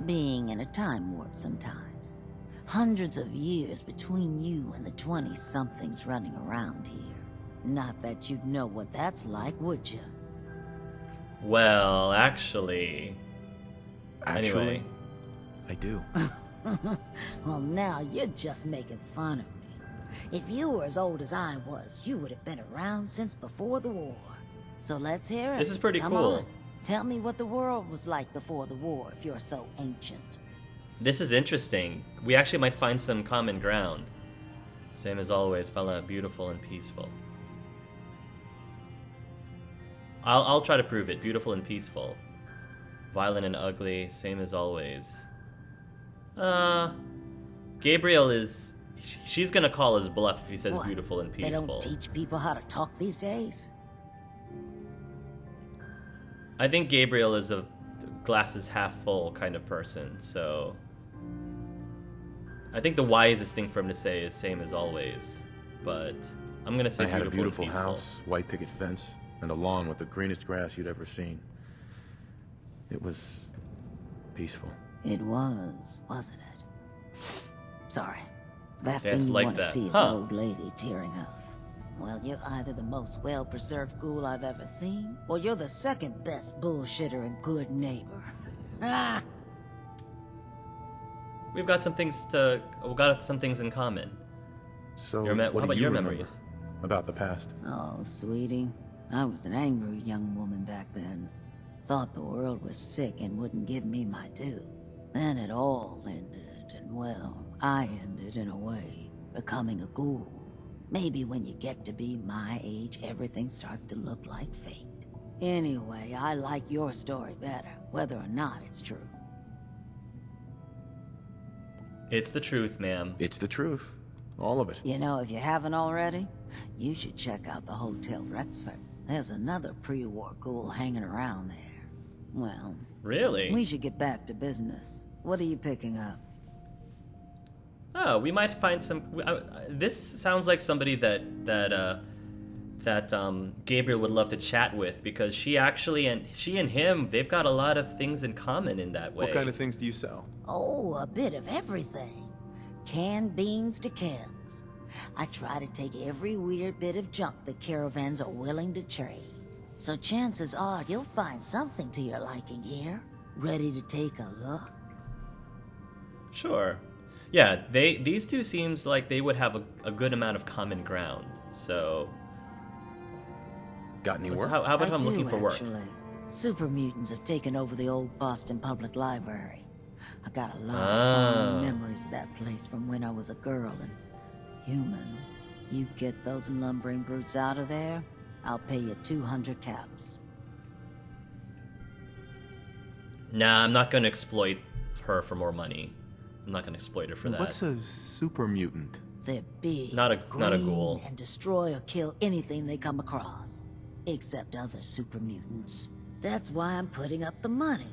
being in a time warp sometimes. Hundreds of years between you and the 20-somethings running around here. Not that you'd know what that's like, would you? Well, actually... Anyway. I do. Well, now you're just making fun of me. If you were as old as I was, you would have been around since before the war. So let's hear it. This is pretty Come cool. on. Tell me what the world was like before the war, if you're so ancient. This is interesting. We actually might find some common ground. Same as always, fella, beautiful and peaceful. I'll try to prove it. Beautiful and peaceful. Violent and ugly, same as always. Gabriel is... She's gonna call his bluff if he says What? beautiful and peaceful. They don't teach people how to talk these days? I think Gabriel is a glasses half full kind of person, so... I think the wisest thing for him to say is same as always, but I'm gonna say I had a beautiful beautiful and peaceful. house, white picket fence, and a lawn with the greenest grass you'd ever seen. It was peaceful. It was, wasn't it? Sorry. Last Yeah, thing it's you like want to that. see is Huh. an old lady tearing up. Well, you're either the most well-preserved ghoul I've ever seen, or you're the second best bullshitter and good neighbor. Ah! We've got some things in common. So, How what do about you your remember memories? about the past? Oh, sweetie. I was an angry young woman back then. Thought the world was sick and wouldn't give me my due. Then it all ended, and well, I ended in a way, becoming a ghoul. Maybe when you get to be my age, everything starts to look like fate. Anyway, I like your story better, whether or not it's true. It's the truth, ma'am. It's the truth. All of it. You know, if you haven't already, you should check out the Hotel Rexford. There's another pre-war ghoul hanging around there. Well, Really? we should get back to business. What are you picking up? Oh, we might find some... this sounds like somebody that Gabriel would love to chat with, because she and him, they've got a lot of things in common in that way. What kind of things do you sell? Oh, a bit of everything. Canned beans to Kens. I try to take every weird bit of junk the caravans are willing to trade. So chances are you'll find something to your liking here. Ready to take a look? Sure. Yeah, these two seems like they would have a good amount of common ground. So, Got any work? how about if I I'm looking do, for work? actually. Super mutants have taken over the old Boston Public Library. I got a lot of fond memories of that place from when I was a girl and human. You get those lumbering brutes out of there, I'll pay you 200 caps. Nah, I'm not gonna exploit her for more money. I'm not gonna exploit her for that. What's a super mutant? They're big, Not a green, ghoul. and destroy or kill anything they come across. Except other super mutants. That's why I'm putting up the money.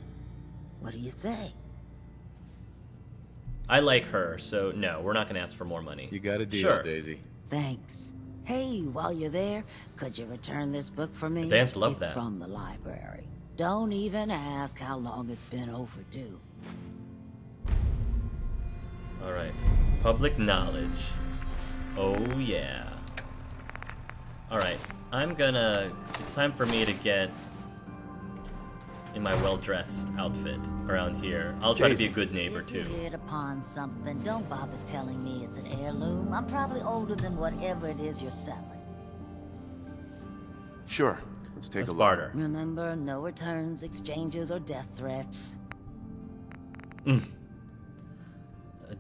What do you say? I like her, so no, we're not gonna ask for more money. You got a deal, Sure. Daisy. Thanks. Hey, while you're there, could you return this book for me? Vance loved it's that. from the library. Don't even ask how long it's been overdue. All right, public knowledge. Oh yeah. All right, it's time for me to get in my well-dressed outfit around here. I'll try to be a good neighbor If too. you hit upon something, don't bother telling me it's an heirloom. I'm probably older than whatever it is you're selling. Sure. Let's take Let's a look. barter. Remember, no returns, exchanges, or death threats. A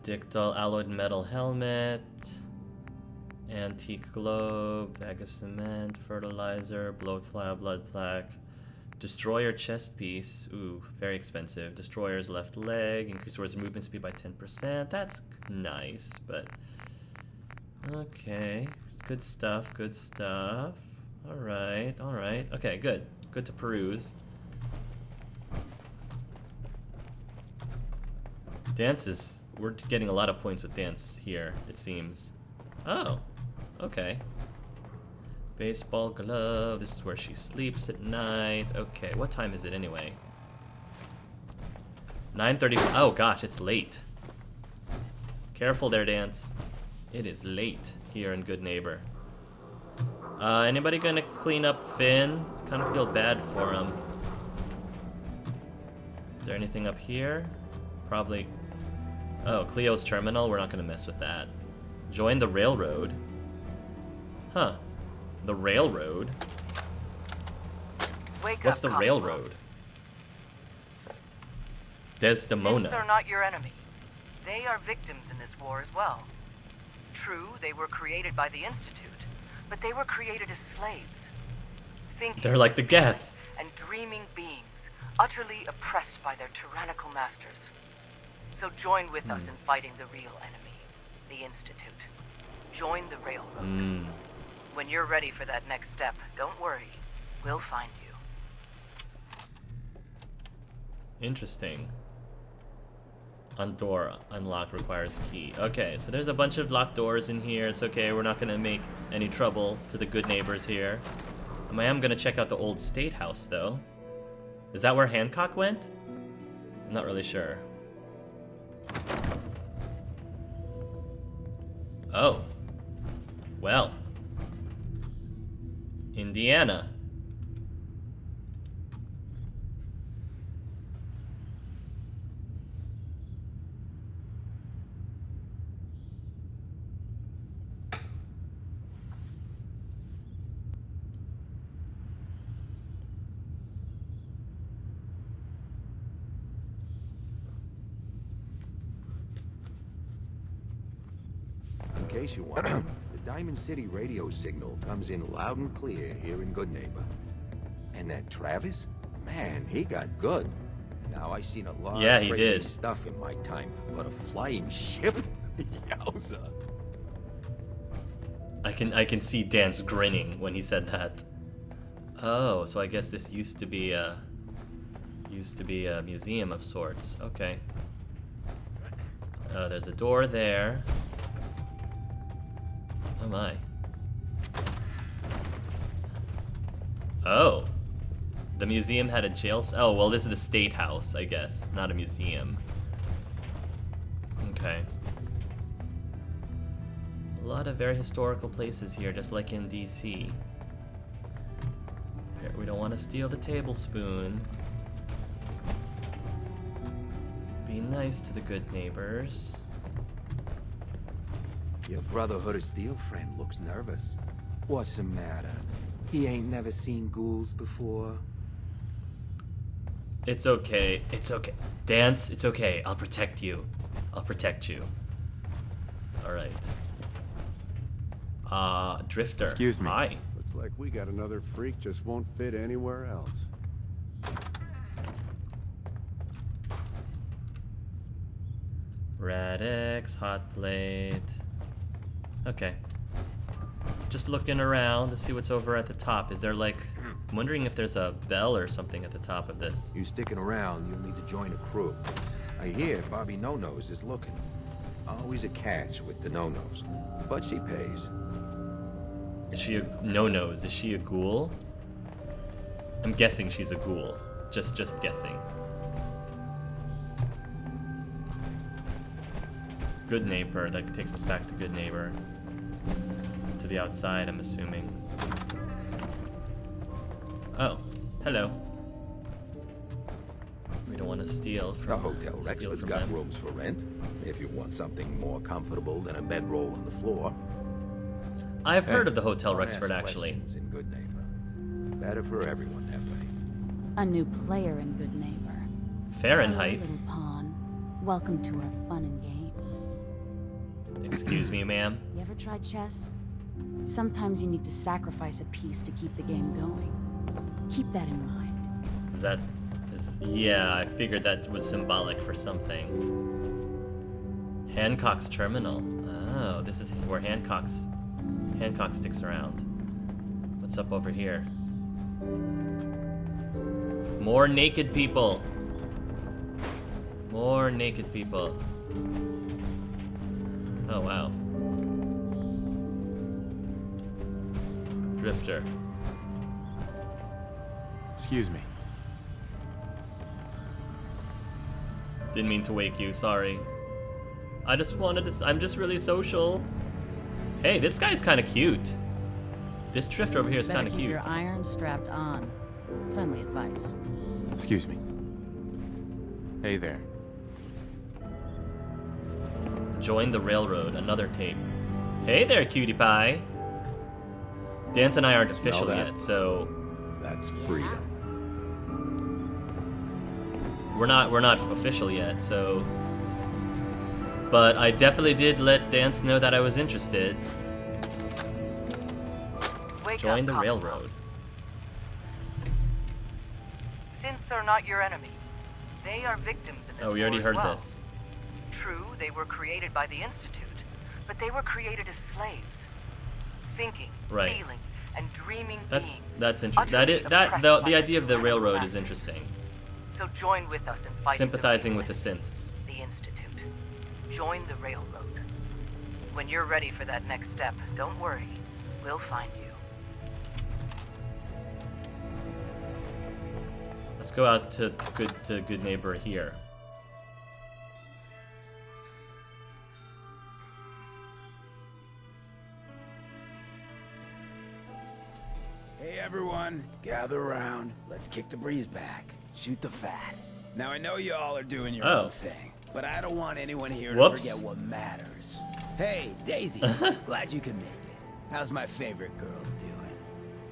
Dictyl alloyed metal helmet, antique globe, bag of cement, fertilizer, blood plaque, destroyer chest piece. Ooh, very expensive. Destroyer's left leg, increase horse movement speed by 10%. That's nice, but okay, good stuff. Good stuff. All right. Okay, good. Good to peruse. We're getting a lot of points with dance here, it seems. Oh, okay. Baseball glove, this is where she sleeps at night. Okay, what time is it anyway? 9:30. Oh gosh, it's late. Careful there, Dance. It is late here in Goodneighbor. Anybody gonna clean up Finn? Kind of feel bad for him. Is there anything up here? Probably. Oh, Cleo's terminal. We're not gonna mess with that. Join the railroad. Huh. The railroad? What's the railroad? Desdemona. They're not your enemy. They are victims in this war as well. True, they were created by the Institute, but they were created as slaves. Thinking, They're like the Geth. And dreaming beings, utterly oppressed by their tyrannical masters. So join with us in fighting the real enemy, the Institute. Join the railroad. When you're ready for that next step, don't worry. We'll find you. Interesting. Door unlock requires key. Okay, so there's a bunch of locked doors in here. It's okay, we're not gonna make any trouble to the good neighbors here. I am gonna check out the old state house though. Is that where Hancock went? I'm not really sure. Oh. Well. Indiana. In case you wonder, the Diamond City radio signal comes in loud and clear here in Goodneighbor. And that Travis? Man, he got good. Now, I seen a lot of he crazy did. stuff in my time, but a flying ship? Yowza. I can see Dance grinning when he said that. Oh, so I guess this used to be a museum of sorts. Okay. There's a door there. Oh my. Oh. The museum had a jail cell. Oh, well, this is the state house, I guess, not a museum. Okay. A lot of very historical places here, just like in DC. We don't want to steal the tablespoon. Be nice to the good neighbors. Your Brotherhood of Steel friend looks nervous. What's the matter? He ain't never seen ghouls before? It's okay. It's okay. Dance, it's okay. I'll protect you. I'll protect you. Alright. Drifter. Excuse me. Hi. Looks like we got another freak just won't fit anywhere else. Radix, hot plate. Okay. Just looking around to see what's over at the top. Is there like... I'm wondering if there's a bell or something at the top of this. You sticking around, you'll need to join a crew. I hear Bobby No-Nose is looking. Always a catch with the No-Nose, but she pays. Is she a... No-Nose. Is she a ghoul? I'm guessing she's a ghoul. Just guessing. Goodneighbor. That takes us back to Goodneighbor. To the outside, I'm assuming. Oh, hello. We don't want to steal from... The Hotel Rexford's got them. rooms for rent, if you want something more comfortable than a bedroll on the floor. I've heard of the Hotel Don't Rexford, ask actually. questions in Goodneighbor. Better for everyone that way. A new player in Goodneighbor. Fahrenheit. Hello, little pawn. Welcome to our fun and games. Excuse me, ma'am. You ever tried chess? Sometimes you need to sacrifice a piece to keep the game going. Keep that in mind. Is that... yeah, I figured that was symbolic for something. Hancock's terminal. Oh, this is where Hancock sticks around. What's up over here? More naked people. More naked people. Oh, wow. Drifter. Excuse me. Didn't mean to wake you, sorry. I just wanted to... I'm just really social. Hey, this guy's kind of cute. This drifter over here is kind of Keep cute. your iron strapped on. Friendly advice. Excuse me. Hey there. Join the railroad, another tape. Hey there, cutie pie. Dance and I aren't official that? yet, so That's freedom. we're not official yet, so. But I definitely did let Dance know that I was interested. Wake Join up, the Commonwealth. railroad. Synths are not your enemy. They are victims in this Oh, we already war as heard well. this. True, they were created by the Institute, but they were created as slaves. Thinking, Right. feeling, and dreaming That's beings. interesting. That utterly is that oppressed the by idea of the tyrannical railroad is masters. interesting. So join with us in fighting Sympathizing the with the real synths. enemy, the Institute. Join the railroad. When you're ready for that next step, don't worry. We'll find you. Let's go out to Goodneighbor here. Hey everyone, gather around. Let's kick the breeze back. Shoot the fat. Now I know you all are doing your Oh. own thing, but I don't want anyone here Whoops. to forget what matters. Hey, Daisy, glad you could make it. How's my favorite girl doing?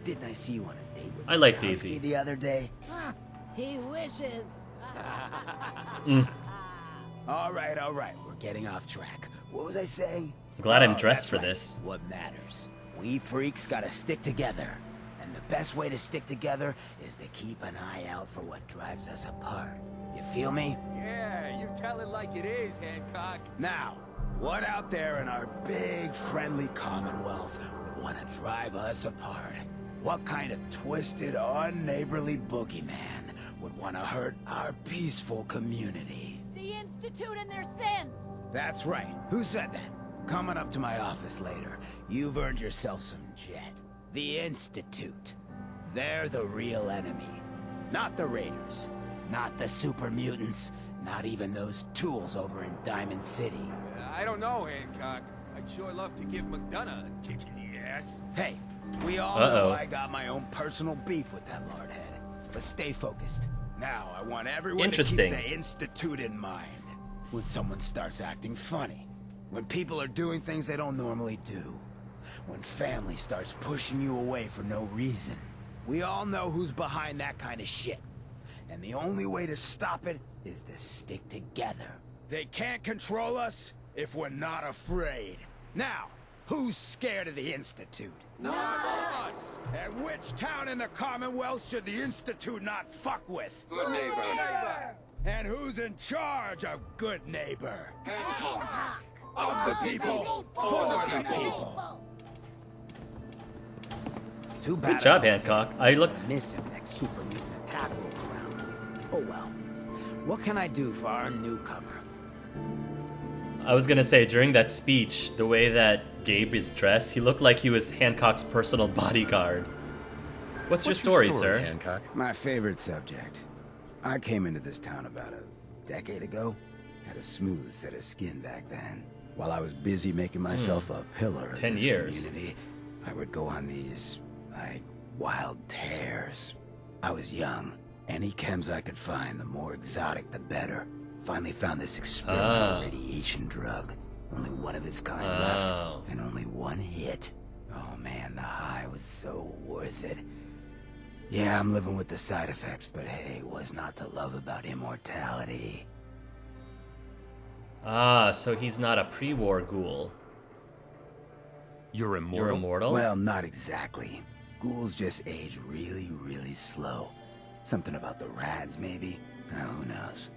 Didn't I see you on a date with I like Brodsky Daisy. the other day? He wishes. All right, we're getting off track. What was I saying? I'm glad I'm Oh, dressed that's for right. this. What matters? We freaks gotta stick together. And the best way to stick together is to keep an eye out for what drives us apart. You feel me? Yeah, you tell it like it is, Hancock. Now, what out there in our big friendly Commonwealth would want to drive us apart? What kind of twisted, unneighborly boogeyman would want to hurt our peaceful community? The Institute and their sins. That's right. Who said that? Coming up to my office later, you've earned yourself some jet. The Institute. They're the real enemy. Not the Raiders. Not the super mutants. Not even those tools over in Diamond City. I don't know, Hancock. I'd sure love to give McDonough a kick in the ass. Hey, we all know I got my own personal beef with that lordhead. But stay focused. Now, I want everyone to keep Interesting. the Institute in mind. When someone starts acting funny. When people are doing things they don't normally do. When family starts pushing you away for no reason. We all know who's behind that kind of shit. And the only way to stop it is to stick together. They can't control us if we're not afraid. Now, who's scared of the Institute? Not us! And which town in the Commonwealth should the Institute not fuck with? Goodneighbor! And who's in charge of Goodneighbor? Hancock! Of the people, for the people. Too bad. Good job, Hancock. I look. Miss him next super mutant attack rolls around. Oh well. What can I do for our newcomer? I was gonna say, during that speech, the way that Gabe is dressed, he looked like he was Hancock's personal bodyguard. What's your story, sir? Hancock? My favorite subject. I came into this town about a decade ago. Had a smooth set of skin back then. While I was busy making myself a pillar 10 in this years. community, I would go on these, like, wild tears. I was young. Any chems I could find, the more exotic, the better. Finally found this experimental radiation drug. Only one of its kind left, and only one hit. Oh man, the high was so worth it. Yeah, I'm living with the side effects, but hey, what's not to love about immortality? Ah, so he's not a pre-war ghoul. You're immortal? You're immortal? Well, not exactly. Ghouls just age really, really slow. Something about the rads, maybe? Who knows?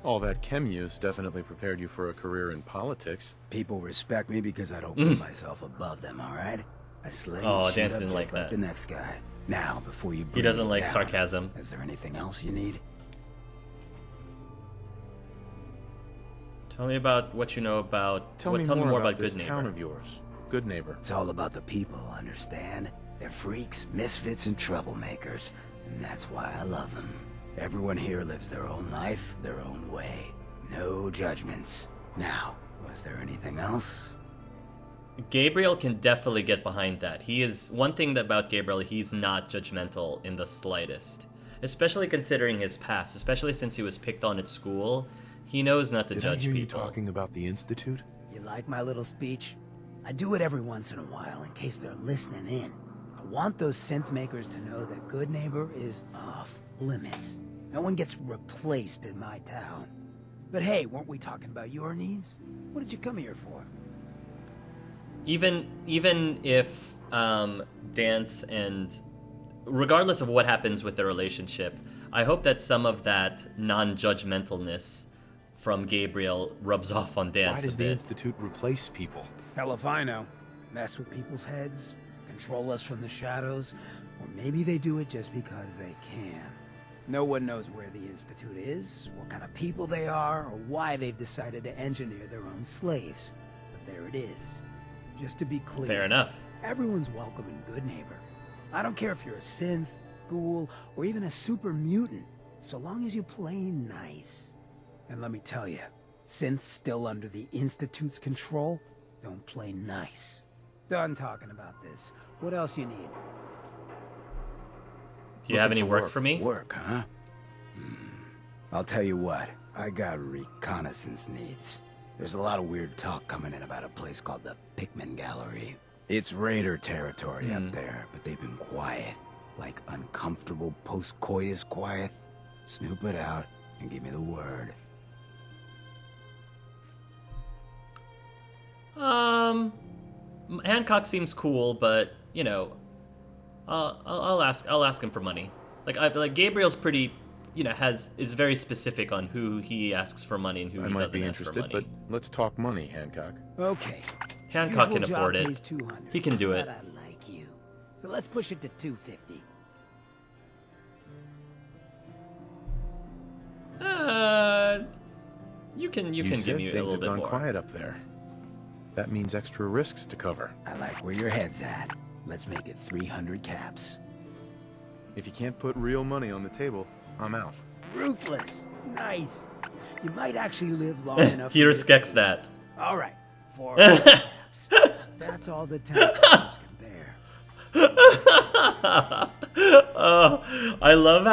All that chem use definitely prepared you for a career in politics. People respect me because I don't put myself above them, alright? I sling Oh, and shoot Dan up didn't just like like that. the next guy. Now, before you He bring doesn't me like down, sarcasm. Is there anything else you need? Tell me about what you know about. Tell me more about this town of yours, Goodneighbor. It's all about the people, understand? They're freaks, misfits, and troublemakers. And that's why I love them. Everyone here lives their own life, their own way. No judgments. Now, was there anything else? Gabriel can definitely get behind that. He is one thing about Gabriel, he's not judgmental in the slightest. Especially considering his past, especially since he was picked on at school. He knows not to Did judge I hear people. you talking about the Institute? You like my little speech? I do it every once in a while in case they're listening in. I want those synth makers to know that Goodneighbor is off limits. No one gets replaced in my town. But hey, weren't we talking about your needs? What did you come here for? Even if Dance and regardless of what happens with their relationship, I hope that some of that non-judgmentalness from Gabriel rubs off on Dance Why does a the bit. Institute replace people? Hell if I know. Mess with people's heads, control us from the shadows, or maybe they do it just because they can. No one knows where the Institute is, what kind of people they are, or why they've decided to engineer their own slaves. But there it is. Just to be clear. Fair enough. Everyone's welcome in Goodneighbor. I don't care if you're a synth, ghoul, or even a super mutant, so long as you play nice. And let me tell you, synths still under the Institute's control don't play nice. Done talking about this. What else you need? Do you have any work for me? Work, huh? I'll tell you what, I got reconnaissance needs. There's a lot of weird talk coming in about a place called the Pikmin Gallery. It's raider territory up there, but they've been quiet. Like uncomfortable post-coitus quiet. Snoop it out and give me the word. Hancock seems cool, but you know, I'll ask him for money. Like Gabriel's pretty, you know, is very specific on who he asks for money and who I he might doesn't be ask for interested, money. but let's talk money, Hancock. Okay. Hancock can Usual afford job it. pays 200. He can do it. But I like you. So let's push it to 250. You can give said me a things little have bit gone more. quiet up there. That means extra risks to cover. I like where your head's at. Let's make it 300 caps. If you can't put real money on the table, I'm out. Ruthless. Nice. You might actually live long enough. He respects that. All right. 400 caps. That's all the time can bear. I love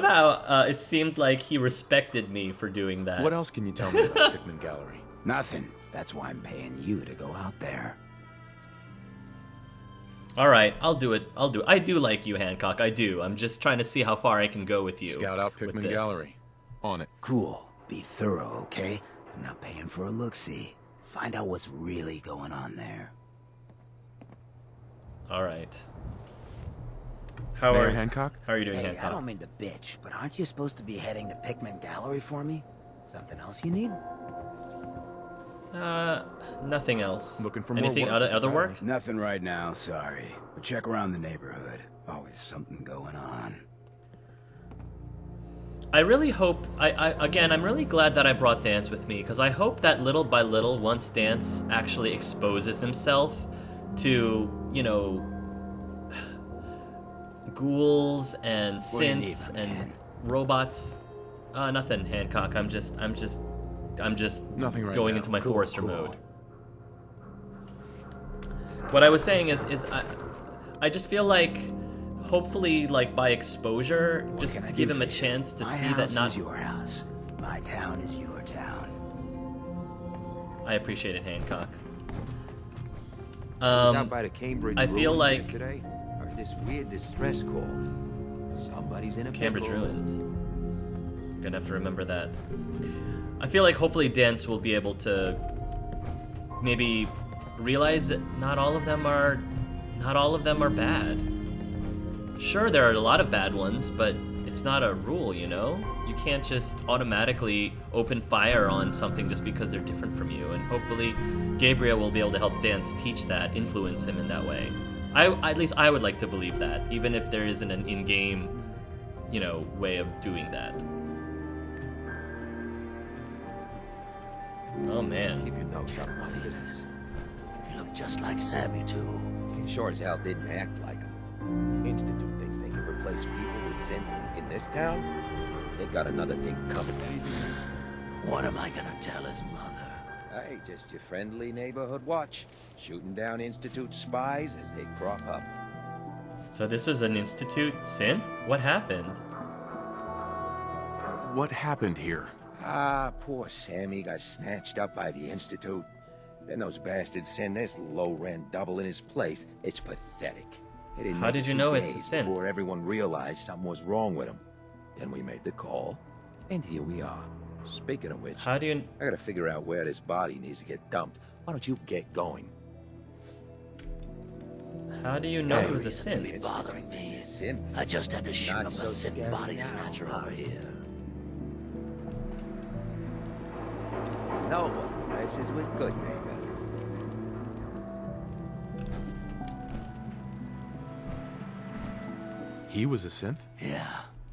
how it seemed like he respected me for doing that. What else can you tell me about Pikmin Gallery? Nothing. That's why I'm paying you to go out there. All right, I'll do it. I do like you, Hancock. I do. I'm just trying to see how far I can go with you. Scout out with Pikmin this. Gallery. On it. Cool. Be thorough, okay? I'm not paying for a look-see. Find out what's really going on there. All right. Mayor Hancock? How are you doing, Hey, Hancock? I don't mean to bitch, but aren't you supposed to be heading to Pikmin Gallery for me? Something else you need? Nothing else. Looking for more anything work, other work? apparently. Nothing right now, sorry. But check around the neighborhood. Always something going on. I really hope. I'm really glad that I brought Dance with me because I hope that little by little, once Dance actually exposes himself to, you know, ghouls and What do you need, synths my and man? robots. Nothing, Hancock. I'm just Nothing right going now. into my Cool, Forrester cool. mode. What I was saying is I just feel like hopefully like by exposure, What just can I to do give him for a you? chance to My see house that not. is your house. My town is your town. I appreciate it, Hancock. Out by the Cambridge I feel ruins like- yesterday, heard this weird distress call. Somebody's in a Cambridge pickle. Ruins. Gonna have to remember that. I feel like hopefully Dance will be able to maybe realize that not all of them are bad. Sure, there are a lot of bad ones, but it's not a rule, you know? You can't just automatically open fire on something just because they're different from you, and hopefully Gabriel will be able to help Dance teach that, influence him in that way. At least I would like to believe that, even if there isn't an in-game, you know, way of doing that. Oh man. Keep your nose out of my business. You look just like Sammy, too. He sure as hell didn't act like him. Institute thinks they can replace replace people with synths in this town, they got another thing coming. What am I gonna tell his mother? Hey, just your friendly neighborhood watch, shooting down Institute spies as they crop up. So this was an Institute synth? What happened? What happened here? Ah, poor Sammy got snatched up by the Institute. Then those bastards send this low-rent double in his place. It's pathetic. It didn't How make did you 2 know it's a days synth? before everyone realized something was wrong with him. Then we made the call, and here we are. Speaking of which, How do you... I gotta figure out where this body needs to get dumped. Why don't you get going? How do you know it was a Reason to be synth? bothering me. Synths. I just had to shoot Not him so a sitting scary body now, snatcher over here. No, this is with Goodneighbor. He was a synth? Yeah,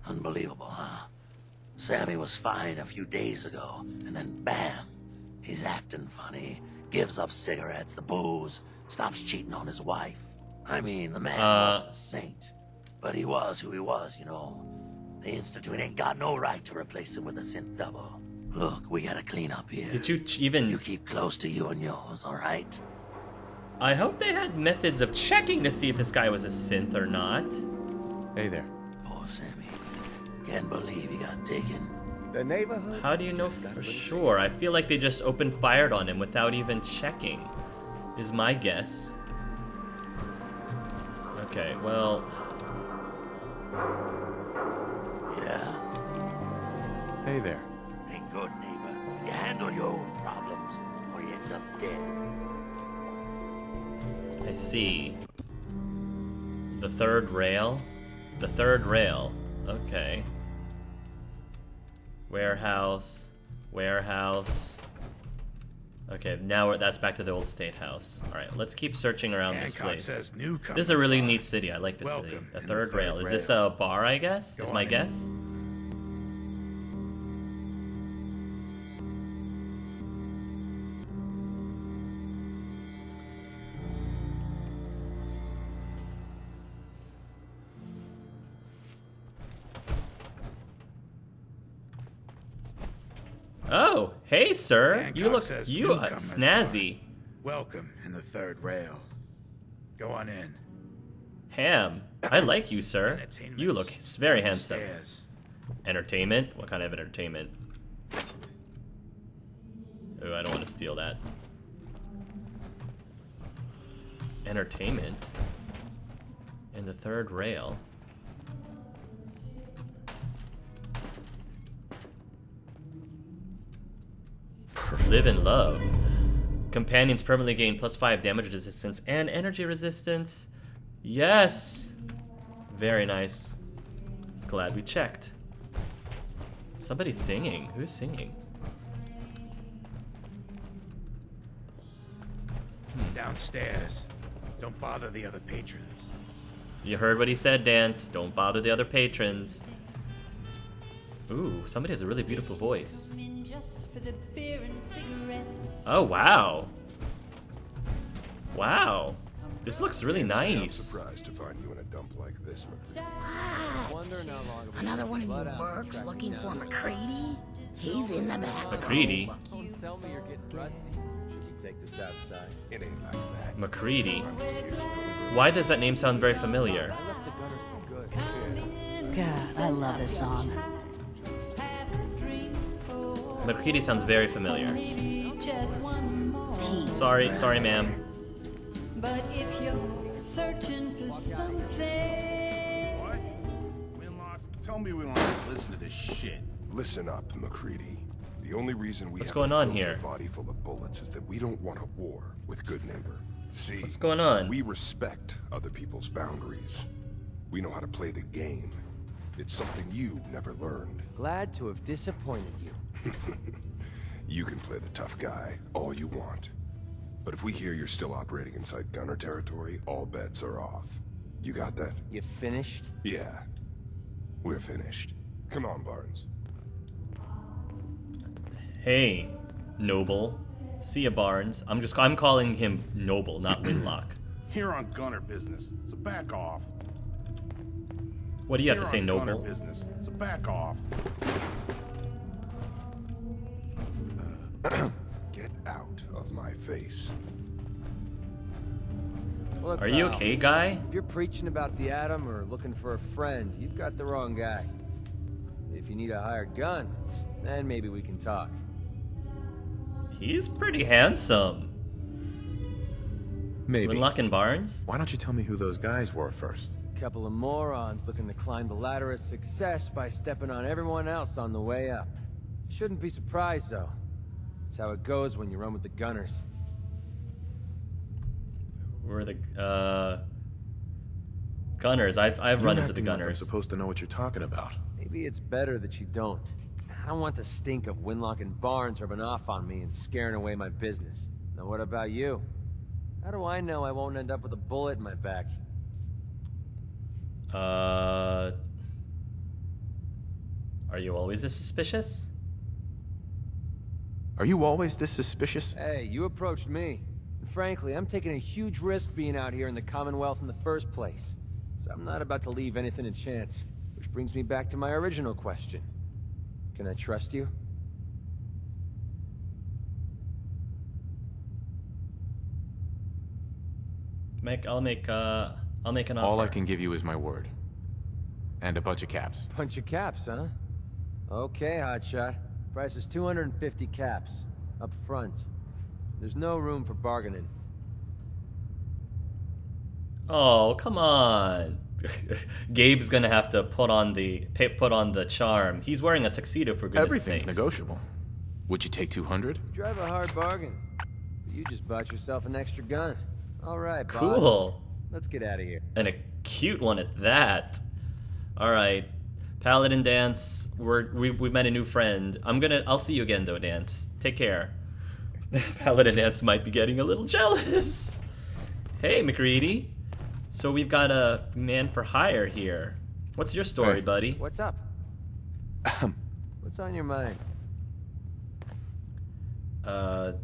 unbelievable, huh? Sammy was fine a few days ago, and then bam, he's acting funny, gives up cigarettes, the booze, stops cheating on his wife. I mean, the man wasn't a saint, but he was who he was, you know. The Institute ain't got no right to replace him with a synth double. Look, we gotta clean up here. Did you even... You keep close to you and yours, all right? I hope they had methods of checking to see if this guy was a synth or not. Hey there. Poor Sammy. Can't believe he got taken. The neighborhood? How do you know for sure? I feel like they just opened fired on him without even checking, is my guess. Okay, well... Yeah? Hey there. Hey, good neighbor. You handle your own problems, or you end up dead. I see. The third rail? The third rail. Okay. Warehouse. Warehouse. Okay, now that's back to the old state house. Alright, let's keep searching around this Hancock place. says newcomers This is a really are neat city. I like this city. welcome The in third rail. Is this a bar, I guess? Is Go my on in. guess? Oh, hey, sir. You Hancock look says snazzy. newcomers welcome in the third rail. Go on in. Ham. I like you, sir. Entertainment's You look very handsome. downstairs. Entertainment? What kind of entertainment? Oh, I don't want to steal that. Entertainment? In the third rail? Live and love. Companions permanently gain +5 damage resistance and energy resistance. Yes! Very nice. Glad we checked. Somebody's singing. Who's singing? Downstairs. Don't bother the other patrons. You heard what he said, Dance. Don't bother the other patrons. Ooh, somebody has a really beautiful voice. Oh, wow. Wow. This looks really nice. Surprised to find you in a dump like this, man. Another one of you mercs looking for McCready? He's in the back. McCready? Tell me you're getting rusty. Should we take this outside? It ain't like that. McCready. Why does that name sound very familiar? I left the gutters for good. God, I love this song. McCready sounds very familiar. Sorry, ma'am. But if you're searching for something, What? Winlock, tell me we don't have to listen to this shit. Listen up, McCready. The only reason we What's have going a on filter here? body full of bullets is that we don't want a war with Goodneighbor. See, What's going on? we respect other people's boundaries. We know how to play the game. It's something you never learned. Glad to have disappointed you. You can play the tough guy all you want. But if we hear you're still operating inside gunner territory, all bets are off. You got that? You finished? Yeah. We're finished. Come on, Barnes. Hey, Noble. See ya, Barnes. I'm calling him Noble, not Winlock. Here on gunner business, so back off. What do you have to You're say, on gunner Noble? business, so back off. Get out of my face. Look, Are you pal, okay, guy? If you're preaching about the atom or looking for a friend, you've got the wrong guy. If you need a hired gun, then maybe we can talk. He's pretty handsome. Maybe. Winlock and Barnes? Why don't you tell me who those guys were first? Couple of morons looking to climb the ladder of success by stepping on everyone else on the way up. Shouldn't be surprised, though. That's how it goes when you run with the gunners. We're the gunners. I've run into the Like I'm gunners. supposed to know what you're talking about. Maybe it's better that you don't. I don't want the stink of Winlock and Barnes rubbing off on me and scaring away my business. Now what about you? How do I know I won't end up with a bullet in my back? Are you always this suspicious? Are you always this suspicious? Hey, you approached me. And frankly, I'm taking a huge risk being out here in the Commonwealth in the first place. So I'm not about to leave anything to chance. Which brings me back to my original question. Can I trust you? I'll make an offer. All I can give you is my word. And a bunch of caps. Bunch of caps, huh? Okay, hotshot. Price is 250 caps. Up front. There's no room for bargaining. Oh, come on. Gabe's gonna have to put on the charm. He's wearing a tuxedo for goodness Everything's sakes. negotiable. Would you take 200? You drive a hard bargain. You just bought yourself an extra gun. All right, boss. Cool. Let's get out of here. And a cute one at that. All right, Paladin Dance. We've met a new friend. I'll see you again though, Dance. Take care. Paladin Dance might be getting a little jealous. Hey, McReady. So we've got a man for hire here. What's your story, Hey. buddy? What's up? What's on your mind? What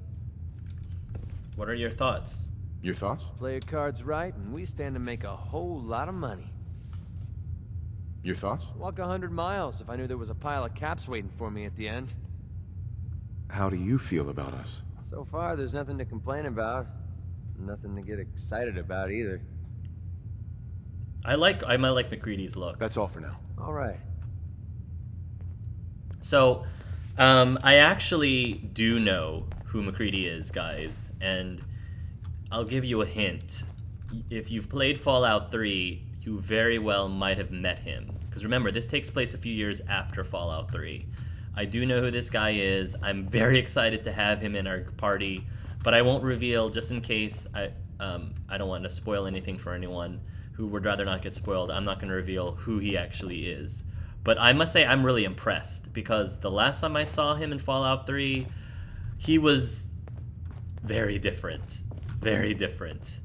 are your thoughts? Your thoughts? Play your cards right, and we stand to make a whole lot of money. Your thoughts? Walk 100 miles if I knew there was a pile of caps waiting for me at the end. How do you feel about us? So far, there's nothing to complain about. Nothing to get excited about either. I might like McCready's look. That's all for now. All right. So, I actually do know who McCready is, guys, and I'll give you a hint. If you've played Fallout 3, you very well might have met him. Because remember, this takes place a few years after Fallout 3. I do know who this guy is. I'm very excited to have him in our party, but I won't reveal just in case. I don't want to spoil anything for anyone who would rather not get spoiled. I'm not going to reveal who he actually is. But I must say I'm really impressed because the last time I saw him in Fallout 3, he was very different. Very different.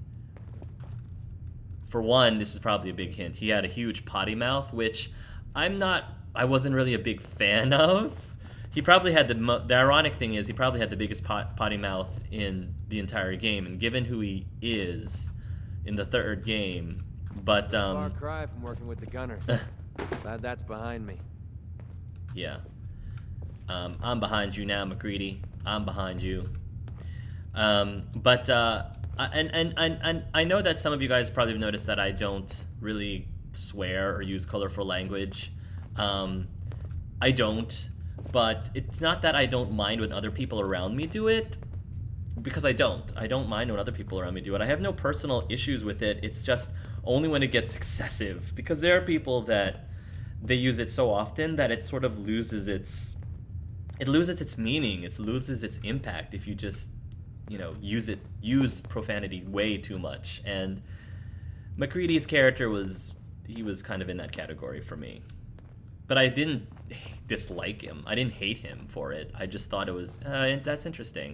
For one, this is probably a big hint. He had a huge potty mouth, which I wasn't really a big fan of. He probably had the ironic thing is he probably had the biggest potty mouth in the entire game, and given who he is in the third game, but Far cry from working with the gunners. Glad that's behind me. Yeah. I'm behind you now, McCready. I'm behind you. But I know that some of you guys probably have noticed that I don't really swear or use colorful language. I don't, but it's not that I don't mind when other people around me do it, because I don't mind when other people around me do it. I have no personal issues with it. It's just only when it gets excessive, because there are people that they use it so often that it sort of loses its meaning. It loses its impact if you just, use profanity way too much. And McCready's character was kind of in that category for me. But I didn't dislike him. I didn't hate him for it. I just thought it was, that's interesting.